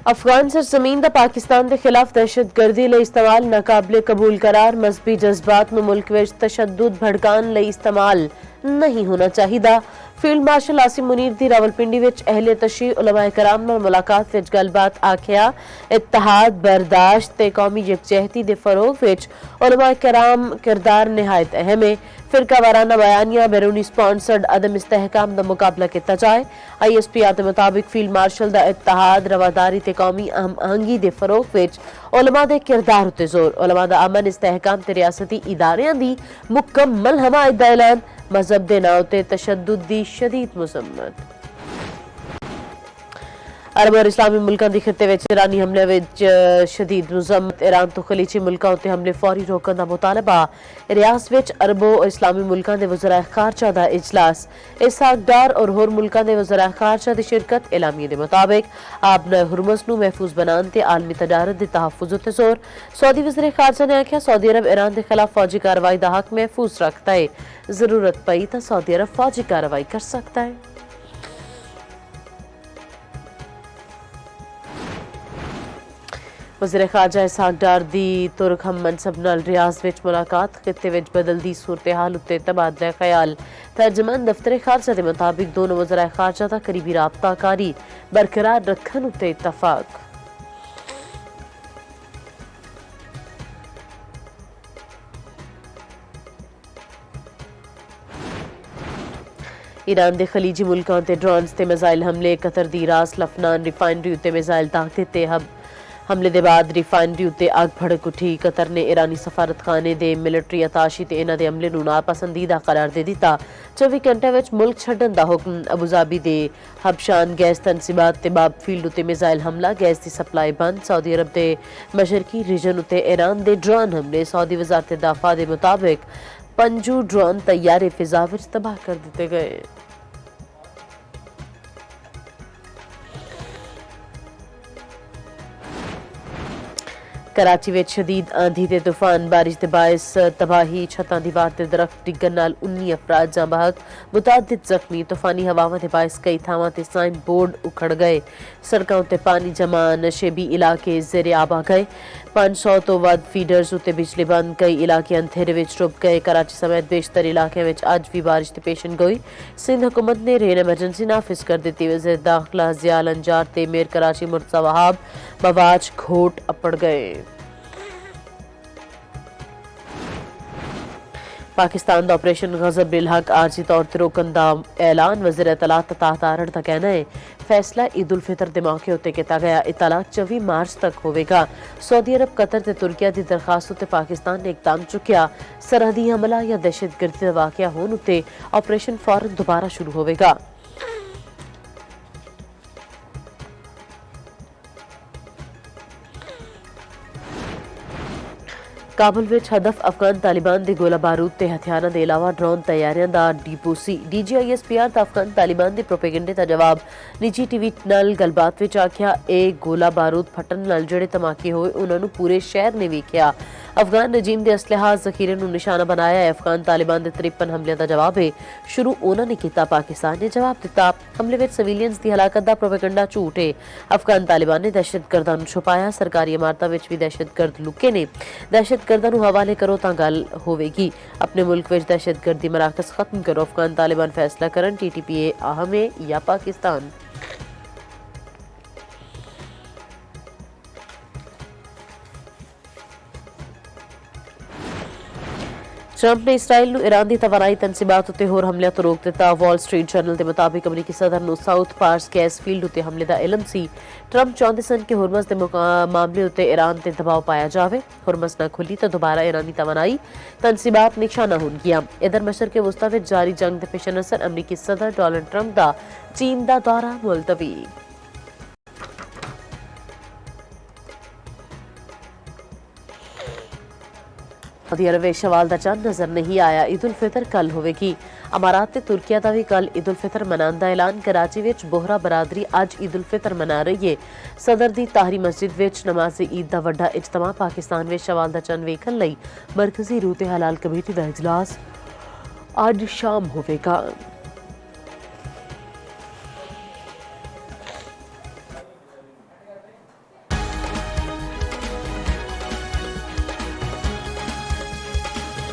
अफगान सरजमीन दा पाकिस्तान के खिलाफ दहशतगर्दी लई इस्तेमाल नाकाबिले कबूल करार। मजहबी जज्बात में मुल्क विच तशद्दुद भड़कान लई इस्तेमाल नहीं होना चाहिए। फील्ड मार्शल आसिम मुनीर दी रावलपिंडी विच अहले तशरीह उलमाए कराम नाल मुलाकात विच गलबात आखिया इत्तेहाद बर्दाश्त ते कौमी यकजहती दे फरोग विच उलमाए कराम किरदार निहायत अहम है। फिरका वाराना बयानिया बैरूनी स्पॉन्सर्ड अदम इस्तेहकाम दा मुकाबला किया जाए। ISPR के मुताबिक फील्ड मार्शल दा इत्तेहाद रवादारी ते कौमी अहम आहंगी दे फरोग विच उलमा दे किरदार उत्ते जोर। उलमा दा अमन इस्तेहकाम ते रियासती इदारियां दी मुकम्मल हमायत दा ऐलान। मजहब दे नां ते तशद्दुद दी शदीद मुजम्मत। अरब और इस्लामी मुल्कों के खिते विच ईरानी हमले विच शदीद मुजम्मत। ईरान तो खलीजी मुल्कों उत्ते हमले फौरी रोकने का मुतालबा। रियास विच अरबों और इस्लामी मुल्कों के वज़राए खारजा का इजलास। इसहाक डार और होर मुल्कों के वज़राए खारजा की शिरकत। एलामिये के मुताबिक आपने हुरमस नूं महफूज बनाने ते आलमी तजारत के तहफ़्फ़ुज़ उत्ते जोर। सऊदी वज़ीर खारजा ने आख्या सऊदी अरब ईरान के खिलाफ फौजी कार्रवाई का हक महफूज रखता है। जरूरत पई तो सऊदी अरब फौजी कार्रवाई कर सकता है। वज़ीर खारजा इसहाक डार दी तुर्क हम मनसब नाल रियाज विच मुलाकात। खिते विच बदलदी सूरत हाल उत्ते तबादला ख्याल। तर्जमान दफ्तर खारजा के मुताबिक दोनों वज़राए खारजा दा करीबी राबताकारी बरकरार रखन उत्ते इत्तफाक। ईरान दे खलीजी मुल्कों ते ड्रोन्स ते मिसाइल हमले। कतर दी रास लफनान रिफाइनरी उत्ते मिसाइल दाग दिते। हमले के बाद रिफाइनरी उत्ते अग भड़क उठी। कतर ने ईरानी सफारतखाने दे मिलिटरी अताशी ते इन्हां दे हमले नूं नापसंदीदा करार दे दिता। 24 घंटे विच मुल्क छड्डण दा हुक्म। अबूधाबी दे हबशान गैस तनसीबात ते बाब फील्ड उत्ते मिसाइल हमला। गैस की सप्लाई बंद। सऊदी अरब के मशरकी रीजन उत्ते ईरान दे ड्रोन हमले। सऊदी वजारत दाफा के मुताबिक 5 ड्रोन तैयारे फिजा विच तबाह कर दिते गए। कराची विच शदीद आंधी ते तूफान बारिश के बायस तबाही। छतां दीवार ते दरख्त डिग्गन नाल 19 अफराद जां बहक। मुतादिद जख्मी। तूफानी हवावां के बायस कई थावां ते साइन बोर्ड उखड़ गए। सड़कों ते पानी जमा। नशेबी इलाके ज़ेरे आब आ गए। 500 तो वध फीडर्स उत्ते बिजली बंद। कई इलाके अंधेरे विच डुब गए। कराची समेत बेशतर इलाकों में अज भी बारिश की पेशन गोई। सिंध हुकूमत ने रेन एमरजेंसी नाफिज कर दी। वज़ीर दाखिला ज़ियाल अंजार ते मेयर कराची मुर्तज़ा वहाब मवाज घोट अपड़ गए। पाकिस्तान दा ऑपरेशन गज़ब बिल हक आरजी तौर पर रोकन दा ऐलान। वज़ीर इत्तलात ताहतारड़ दा कहना है फैसला ईद उल फितर के मौके उत्ते किया गया। इत्तलात 24 मार्च तक होवेगा। सऊदी अरब कतर ते तुर्किया की दरखास्त उत्ते पाकिस्तान ने इकदाम चुकिया। सरहदी हमला या दहशतगर्दी का वाकया होने उत्ते ऑपरेशन फौरन दोबारा शुरू होवेगा। काबुल विच हदफ अफगान तालिबान दे गोला बारूद ते हथियारां दे इलावा ड्रोन तैयारियां दा डीपोसी। DG ISPR दा अफगान तालिबान दे प्रोपेगेंडे दा जवाब। निजी टीवी नाल गलबात विच आख्या गोला बारूद फटन नाल जेड़े धमाके होए उन्हां नूं पूरे शहर ने वेखिया। अफगान रजीम के असलहा जखीरे नूं निशाना बनाया है। अफगान तालिबान के 53 हमलों का जवाब है। शुरू उन्होंने किया, पाकिस्तान ने जवाब दिता। हमले में सिविलियंस की हलाकत का प्रोपेगेंडा झूठ है। अफगान तालिबान ने दहशतगर्दां नूं छुपाया। सरकारी इमारतों में भी दहशतगर्द लुके ने। दहशतगर्दां नूं हवाले करो तां गल होवेगी। अपने मुल्क में दहशतगर्दी मराकज खत्म करो। अफगान तालिबान फैसला करन TTPA अहम है या पाकिस्तान। ट्रंप ने इसराइल नूं ईरान की तवानाई तनसीबात उत्ते होर हमलियां तो रोक दिता। वॉल स्ट्रीट जर्नल के मुताबिक अमरीकी सदर नूं साउथ पार्स गैस फील्ड उत्ते हमले का इलम सी। ट्रंप चाहते सन कि हुरमस के मामले उत्ते ईरान ते दबाव पाया जाए। हुरमस न खुली तो दोबारा ईरानी तवानाई तनसीबात निशाना होणगियां। इधर मशरक़े वुस्ता विच जारी जंग के पेश नज़र अमरीकी सदर डोनाल्ड ट्रंप का चीन का दौरा मुलतवी। सऊदी अरब शवाल का चंद नजर नहीं आया। ईद उल फितर कल होवेगी। अमारात ते तुर्किया का भी कल ईद उल फितर मनाने का ऐलान। कराची विच बोहरा बरादरी अज ईद उल फितर मना रही है। सदर दी ताहरी मस्जिद विच नमाज ईद का वड्डा इज्तमा। पाकिस्तान में शवाल का चंद वेखण लई मरकजी रूह ते हलाल कमेटी का इजलास अज शाम होवेगा।